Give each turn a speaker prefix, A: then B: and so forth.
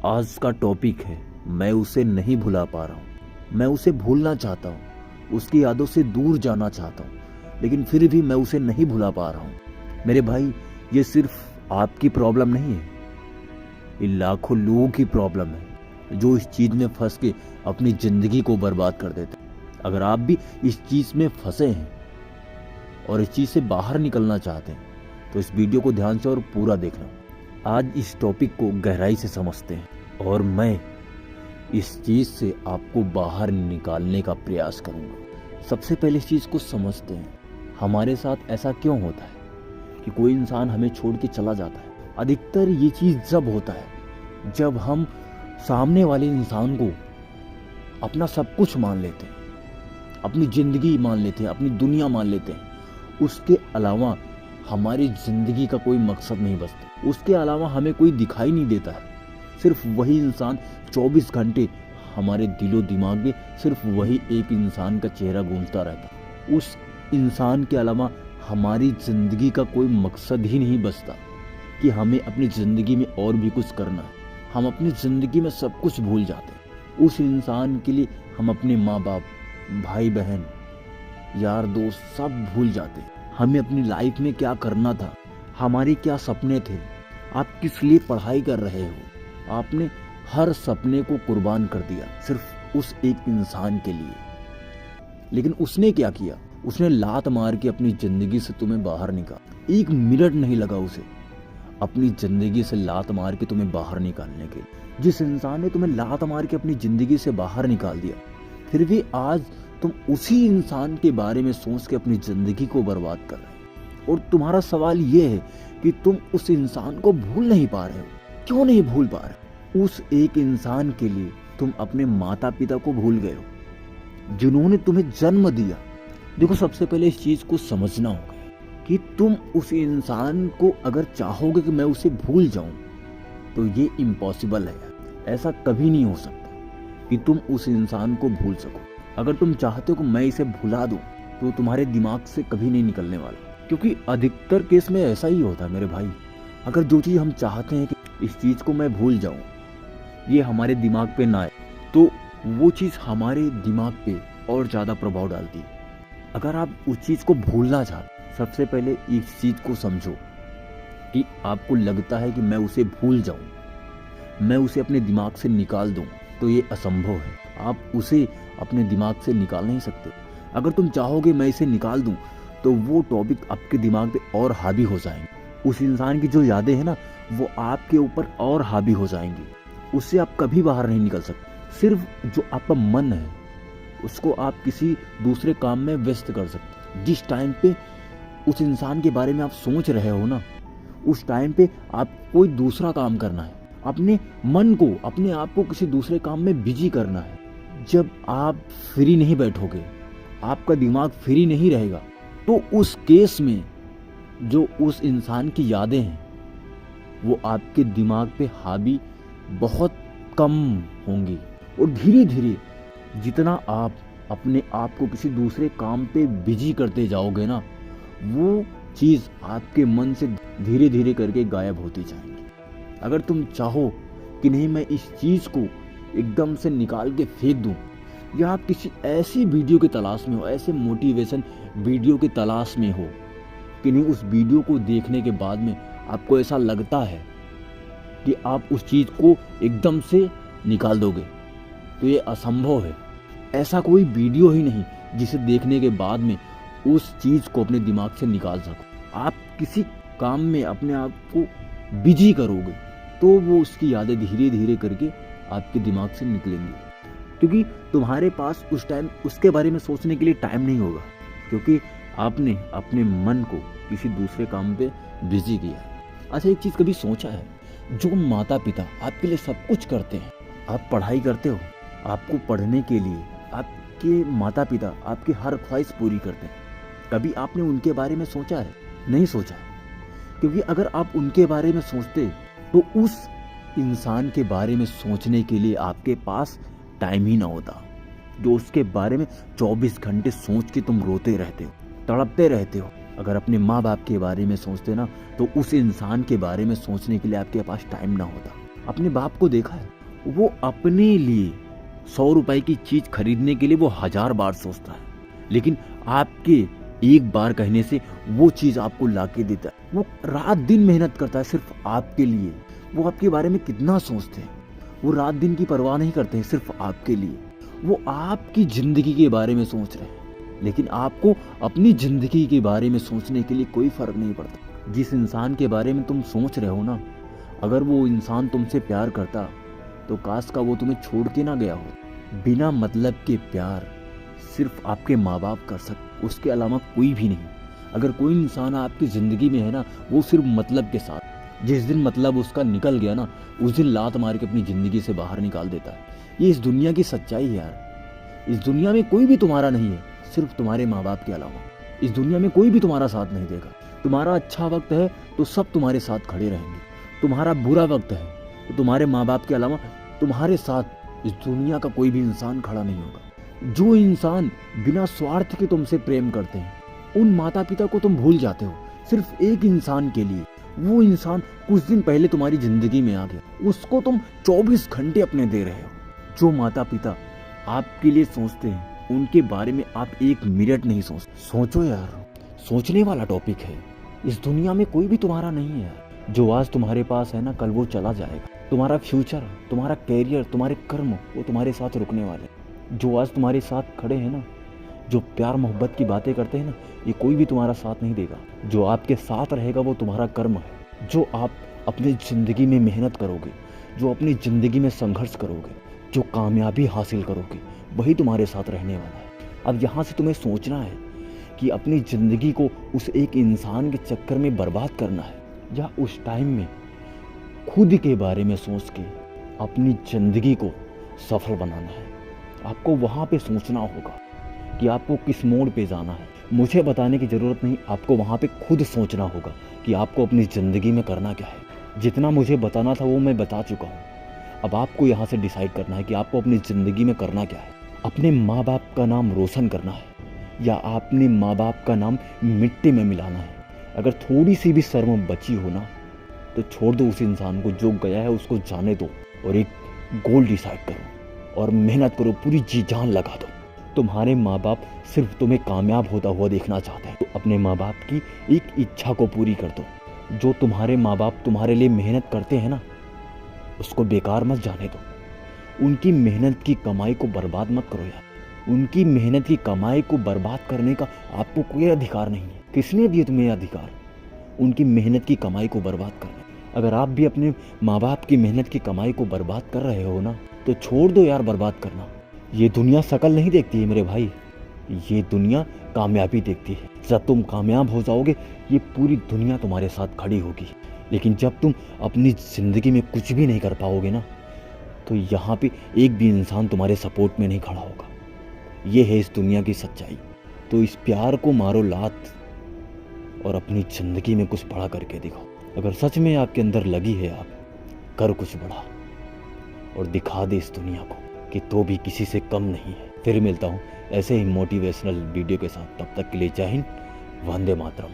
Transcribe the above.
A: आज का टॉपिक है, मैं उसे नहीं भुला पा रहा हूँ। मैं उसे भूलना चाहता हूँ, उसकी यादों से दूर जाना चाहता हूँ, लेकिन फिर भी मैं उसे नहीं भुला पा रहा हूँ। मेरे भाई, ये सिर्फ आपकी प्रॉब्लम नहीं है, ये लाखों लोगों की प्रॉब्लम है जो इस चीज में फंस के अपनी जिंदगी को बर्बाद कर देते हैं। अगर आप भी इस चीज में फंसे हैं और इस चीज से बाहर निकलना चाहते हैं तो इस वीडियो को ध्यान से और पूरा देखना। आज इस टॉपिक को गहराई से समझते हैं और मैं इस चीज से आपको बाहर निकालने का प्रयास करूंगा। सबसे पहले इस चीज को समझते हैं, हमारे साथ ऐसा क्यों होता है कि कोई इंसान हमें छोड़ के चला जाता है। अधिकतर ये चीज जब होता है जब हम सामने वाले इंसान को अपना सब कुछ मान लेते हैं, अपनी जिंदगी मान लेते हैं, अपनी दुनिया मान लेते हैं। उसके अलावा हमारी जिंदगी का कोई मकसद नहीं बचता, उसके अलावा हमें कोई दिखाई नहीं देता है। सिर्फ वही इंसान 24 घंटे हमारे दिलो दिमाग में, सिर्फ वही एक इंसान का चेहरा घूमता रहता है। उस इंसान के अलावा हमारी जिंदगी का कोई मकसद ही नहीं बचता कि हमें अपनी जिंदगी में और भी कुछ करना है। हम अपनी जिंदगी में सब कुछ भूल जाते हैं। उस इंसान के लिए हम अपने माँ बाप, भाई बहन, यार दोस्त सब भूल जाते हैं। हमें अपनी लाइफ में क्या करना था, हमारे क्या सपने थे, आप किस लिए पढ़ाई कर रहे हो। आपने हर सपने को कुर्बान कर दिया सिर्फ उस एक इंसान के लिए। लेकिन उसने क्या किया, उसने लात मार के अपनी जिंदगी से तुम्हें बाहर निकाला। 1 मिनट नहीं लगा उसे अपनी जिंदगी से लात मार के तुम्हें बाहर निकालने के लिए। जिस इंसान ने तुम्हें लात मार के अपनी जिंदगी से बाहर निकाल दिया, फिर भी आज तुम उसी इंसान के बारे में सोच के अपनी जिंदगी को बर्बाद कर रहे हो। और तुम्हारा सवाल यह है कि तुम उस इंसान को भूल नहीं पा रहे हो। क्यों नहीं भूल पा रहे? उस एक इंसान के लिए तुम अपने माता पिता को भूल गए हो जिन्होंने तुम्हें जन्म दिया। देखो, सबसे पहले इस चीज को समझना होगा कि तुम उस इंसान को अगर चाहोगे कि मैं उसे भूल जाऊं तो ये इम्पॉसिबल है। ऐसा कभी नहीं हो सकता कि तुम उस इंसान को भूल सको। अगर तुम चाहते हो कि मैं इसे भुला दूं तो तुम्हारे दिमाग से कभी नहीं निकलने वाला, क्योंकि अधिकतर केस में ऐसा ही होता है मेरे भाई। अगर जो चीज हम चाहते हैं कि इस चीज को मैं भूल जाऊं, ये हमारे दिमाग पे ना आए, तो वो चीज हमारे दिमाग पे और ज्यादा प्रभाव डालती है। अगर आप उस चीज को भूलना चाहते, सबसे पहले इस चीज को समझो कि आपको लगता है कि मैं उसे भूल जाऊं, मैं उसे अपने दिमाग से निकाल दूं, तो ये असंभव है। आप उसे अपने दिमाग से निकाल नहीं सकते। अगर तुम चाहोगे मैं इसे निकाल दूं तो वो टॉपिक आपके दिमाग पे और हावी हो जाएंगे। उस इंसान की जो यादें हैं ना, वो आपके ऊपर और हावी हो जाएंगी। उससे आप कभी बाहर नहीं निकल सकते। सिर्फ जो आपका मन है उसको आप किसी दूसरे काम में व्यस्त कर सकते। जिस टाइम पे उस इंसान के बारे में आप सोच रहे हो ना, उस टाइम पे आप कोई दूसरा काम करना है। अपने मन को, अपने आप को किसी दूसरे काम में बिजी करना है। जब आप फ्री नहीं बैठोगे, आपका दिमाग फ्री नहीं रहेगा, तो उस केस में जो उस इंसान की यादें हैं वो आपके दिमाग पे हावी बहुत कम होंगी। और धीरे धीरे जितना आप अपने आप को किसी दूसरे काम पे बिजी करते जाओगे ना, वो चीज आपके मन से धीरे धीरे करके गायब होती जाएंगी। अगर तुम चाहो कि नहीं मैं इस चीज को एकदम से निकाल के फेंक दूं, या आप किसी ऐसी वीडियो की तलाश में हो, ऐसे मोटिवेशन वीडियो की तलाश में हो कि नहीं उस वीडियो को देखने के बाद में आपको ऐसा लगता है कि आप उस चीज को एकदम से निकाल दोगे, तो ये असंभव है। ऐसा कोई वीडियो ही नहीं जिसे देखने के बाद में उस चीज को अपने दिमाग से निकाल सको। आप किसी काम में अपने आप को बिजी करोगे तो वो उसकी यादें धीरे धीरे करके आपके दिमाग से निकलेंगी, क्योंकि तुम्हारे पास उस टाइम उसके बारे में सोचने के लिए टाइम नहीं होगा, क्योंकि आपने अपने मन को किसी दूसरे काम पे बिजी किया। अच्छा, एक चीज कभी सोचा है, जो माता पिता आपके लिए सब कुछ करते हैं, आप पढ़ाई करते हो, आपको पढ़ने के लिए आपके माता पिता आपकी हर ख्वाहिश पूरी करते हैं, कभी आपने उनके बारे में सोचा है? नहीं सोचा, क्योंकि अगर आप उनके बारे में सोचते तो उस इंसान के बारे में सोचने के लिए आपके पास टाइम ही ना होता, जो उसके बारे में 24 घंटे सोच के तुम रोते रहते हो, तड़पते रहते हो। अगर अपने माँ बाप के बारे में सोचते ना, तो उस इंसान के बारे में सोचने के लिए आपके पास टाइम ना होता। अपने बाप को देखा है? वो अपने लिए 100 रुपए की चीज खरीदने के लिए वो 1000 बार सोचता है, लेकिन आपके एक बार कहने से वो चीज आपको लाके देता है। वो रात दिन मेहनत करता है सिर्फ आपके लिए। वो आपके बारे में कितना सोचते हैं। वो रात दिन की परवाह नहीं करते हैं सिर्फ आपके लिए। वो आपकी जिंदगी के बारे में सोच रहे हैं, लेकिन आपको अपनी जिंदगी के बारे में सोचने के लिए कोई फर्क नहीं पड़ता। जिस इंसान के बारे में तुम सोच रहे हो ना, अगर वो इंसान तुमसे प्यार करता तो काश का वो तुम्हें छोड़ के ना गया हो। बिना मतलब के प्यार सिर्फ आपके माँ बाप कर सकते, उसके अलावा कोई भी नहीं। अगर कोई इंसान आपकी ज़िंदगी में है ना, वो सिर्फ मतलब के साथ। जिस दिन मतलब उसका निकल गया ना, उस दिन लात मार के अपनी ज़िंदगी से बाहर निकाल देता है। ये इस दुनिया की सच्चाई है यार। इस दुनिया में कोई भी तुम्हारा नहीं है सिर्फ तुम्हारे माँ बाप के अलावा। इस दुनिया में कोई भी तुम्हारा साथ नहीं देगा। तुम्हारा अच्छा वक्त है तो सब तुम्हारे साथ खड़े रहेंगे। तुम्हारा बुरा वक्त है तो तुम्हारे माँ बाप के अलावा तुम्हारे साथ इस दुनिया का कोई भी इंसान खड़ा नहीं होगा। जो इंसान बिना स्वार्थ के तुमसे प्रेम करते हैं, उन माता पिता को तुम भूल जाते हो सिर्फ एक इंसान के लिए। वो इंसान कुछ दिन पहले तुम्हारी जिंदगी में आ गया, उसको तुम 24 घंटे अपने दे रहे हो। जो माता पिता आपके लिए सोचते हैं, उनके बारे में आप एक मिनट नहीं सोचते। सोचो यार, सोचने वाला टॉपिक है। इस दुनिया में कोई भी तुम्हारा नहीं है यार। जो आज तुम्हारे पास है ना, कल वो चला जाएगा। तुम्हारा फ्यूचर, तुम्हारा कैरियर, तुम्हारे कर्म, वो तुम्हारे साथ रुकने वाले। जो आज तुम्हारे साथ खड़े हैं ना, जो प्यार मोहब्बत की बातें करते हैं ना, ये कोई भी तुम्हारा साथ नहीं देगा। जो आपके साथ रहेगा वो तुम्हारा कर्म है। जो आप अपनी ज़िंदगी में मेहनत करोगे, जो अपनी ज़िंदगी में संघर्ष करोगे, जो कामयाबी हासिल करोगे, वही तुम्हारे साथ रहने वाला है। अब यहाँ से तुम्हें सोचना है कि अपनी ज़िंदगी को उस एक इंसान के चक्कर में बर्बाद करना है, या उस टाइम में खुद के बारे में सोच के अपनी ज़िंदगी को सफल बनाना है। आपको वहाँ पे सोचना होगा कि आपको किस मोड़ पे जाना है। मुझे बताने की ज़रूरत नहीं, आपको वहाँ पे खुद सोचना होगा कि आपको अपनी ज़िंदगी में करना क्या है। जितना मुझे बताना था वो मैं बता चुका हूँ। अब आपको यहाँ से डिसाइड करना है कि आपको अपनी ज़िंदगी में करना क्या है। अपने माँ बाप का नाम रोशन करना है, या अपने माँ बाप का नाम मिट्टी में मिलाना है। अगर थोड़ी सी भी शर्म बची हो ना, तो छोड़ दो उस इंसान को। जो गया है उसको जाने दो और एक गोल डिसाइड करो और मेहनत करो, पूरी जी जान लगा दो। तुम्हारे माँ बाप सिर्फ तुम्हें कामयाब होता हुआ देखना चाहते हैं, तो अपने माँ बाप की एक इच्छा को पूरी कर दो। जो तुम्हारे माँ बाप तुम्हारे लिए मेहनत करते हैं ना, उसको बेकार मत जाने दो। उनकी मेहनत की कमाई को बर्बाद मत करो यार। उनकी मेहनत की कमाई को बर्बाद करने का आपको कोई अधिकार नहीं है। किसने दिया तुम्हें अधिकार उनकी मेहनत की कमाई को बर्बाद करने? अगर आप भी अपने माँ बाप की मेहनत की कमाई को बर्बाद कर रहे हो ना, तो छोड़ दो यार बर्बाद करना। ये दुनिया शकल नहीं देखती है मेरे भाई, ये दुनिया कामयाबी देखती है। जब तुम कामयाब हो जाओगे, ये पूरी दुनिया तुम्हारे साथ खड़ी होगी। लेकिन जब तुम अपनी ज़िंदगी में कुछ भी नहीं कर पाओगे ना, तो यहाँ पे एक भी इंसान तुम्हारे सपोर्ट में नहीं खड़ा होगा। ये है इस दुनिया की सच्चाई। तो इस प्यार को मारो लात और अपनी ज़िंदगी में कुछ बड़ा करके दिखाओ। अगर सच में आपके अंदर लगी है, आप कर कुछ बड़ा और दिखा दे इस दुनिया को कि तो भी किसी से कम नहीं है। फिर मिलता हूँ ऐसे ही मोटिवेशनल वीडियो के साथ। तब तक के लिए जय हिंद, वंदे मातरम।